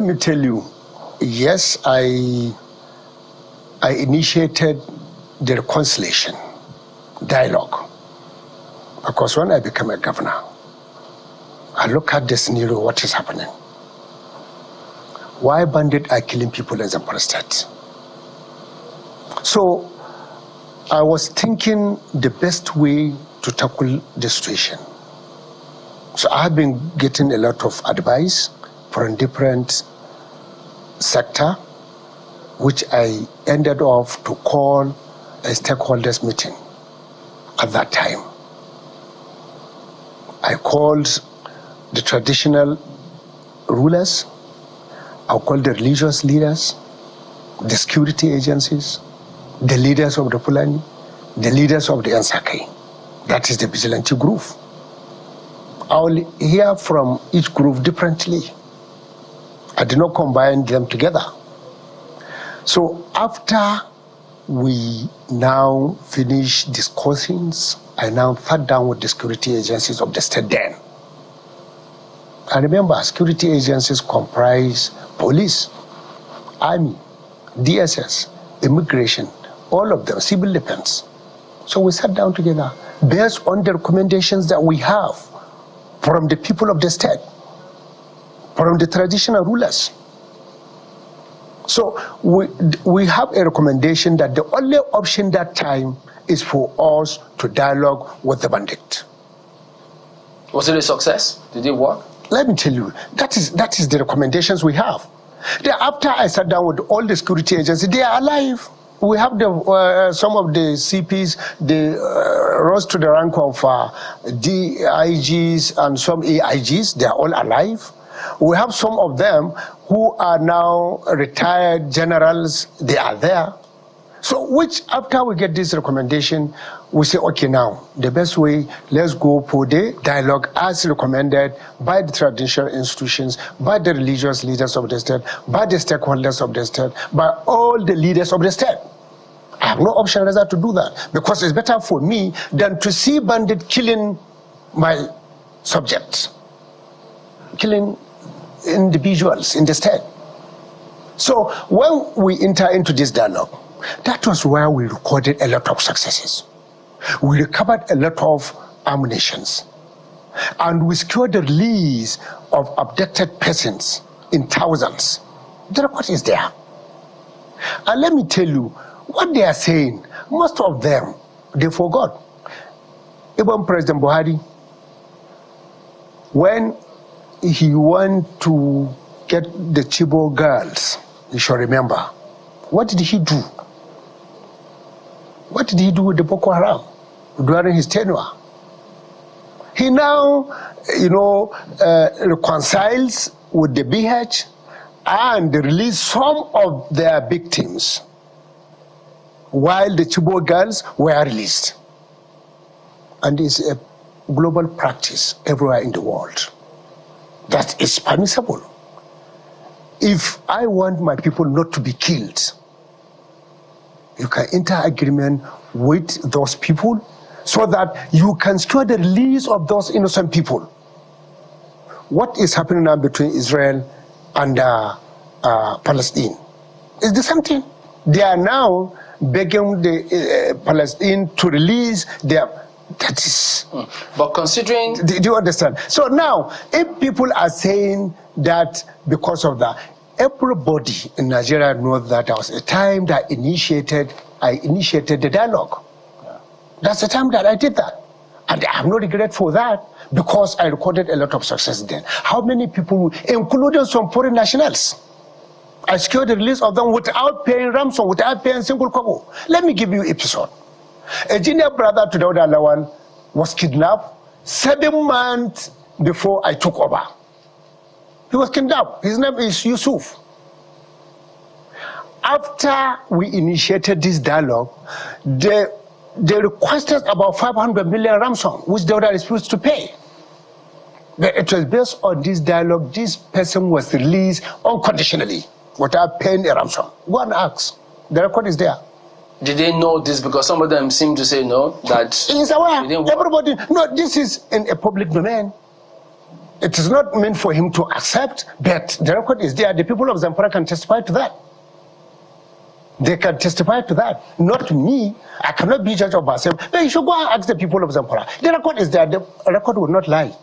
me tell you, yes, I initiated the reconciliation dialogue, because when I became a governor, I look at the scenario, what is happening. Why bandits are killing people in Zamfara State? So I was thinking the best way to tackle the situation. So I have been getting a lot of advice from different sectors, which I ended up to call a stakeholders meeting at that time. I called the traditional rulers, I called the religious leaders, the security agencies, the leaders of the Fulani, the leaders of the Ansaki. That is the vigilante group. I will hear from each group differently. I did not combine them together. So after we now finish discussions, I now sat down with the security agencies of the state then. And remember, security agencies comprise police, army, DSS, immigration, all of them, civil defense. So we sat down together based on the recommendations that we have from the people of the state, from the traditional rulers. So we have a recommendation that the only option that time is for us to dialogue with the bandit. Was it a success? Did it work? Let me tell you, that is the recommendations we have. After I sat down with all the security agencies, they are alive. We have some of the CPs, they rose to the rank of DIGs and some AIGs, they are all alive. We have some of them who are now retired generals, they are there. So after we get this recommendation, we say, okay, now, the best way, let's go for the dialogue as recommended by the traditional institutions, by the religious leaders of the state, by the stakeholders of the state, by all the leaders of the state. I have no option rather to do that, because it's better for me than to see bandits killing my subjects, killing individuals in the state. So when we enter into this dialogue, that was where we recorded a lot of successes. We recovered a lot of ammunitions, and we secured the release of abducted persons in thousands. The record is there. And let me tell you, what they are saying, most of them, they forgot. Even President Buhari, when he went to get the Chibok girls, you should remember, what did he do? What did he do with the Boko Haram during his tenure? He now, reconciles with the BH and release some of their victims, while the Chibok girls were released. And it's a global practice everywhere in the world. That is permissible. If I want my people not to be killed, you can enter agreement with those people so that you can secure the release of those innocent people. What is happening now between Israel and Palestine is the same thing. They are now begging the Palestine to release their. That is. But considering. Do you understand? So now, if people are saying that because of that, everybody in Nigeria knows that there was a time that I initiated the dialogue. Yeah. That's the time that I did that. And I have no regret for that, because I recorded a lot of success then. How many people, including some foreign nationals, I secured the release of them without paying ransom, without paying single kobo. Let me give you an episode. A junior brother to Dawda Lawal was kidnapped 7 months before I took over. He was kidnapped. His name is Yusuf. After we initiated this dialogue, they requested about 500 million ransom, which Dawda refused to pay. But it was based on this dialogue, this person was released unconditionally without paying a ransom. Go and ask. The record is there. Did they know this? Because some of them seem to say no, that he's aware. Everybody, no, this is in a public domain. It is not meant for him to accept, but the record is there. The people of Zamfara can testify to that. They can testify to that. Not me. I cannot be judge of myself. But you should go and ask the people of Zamfara. The record is there. The record will not lie.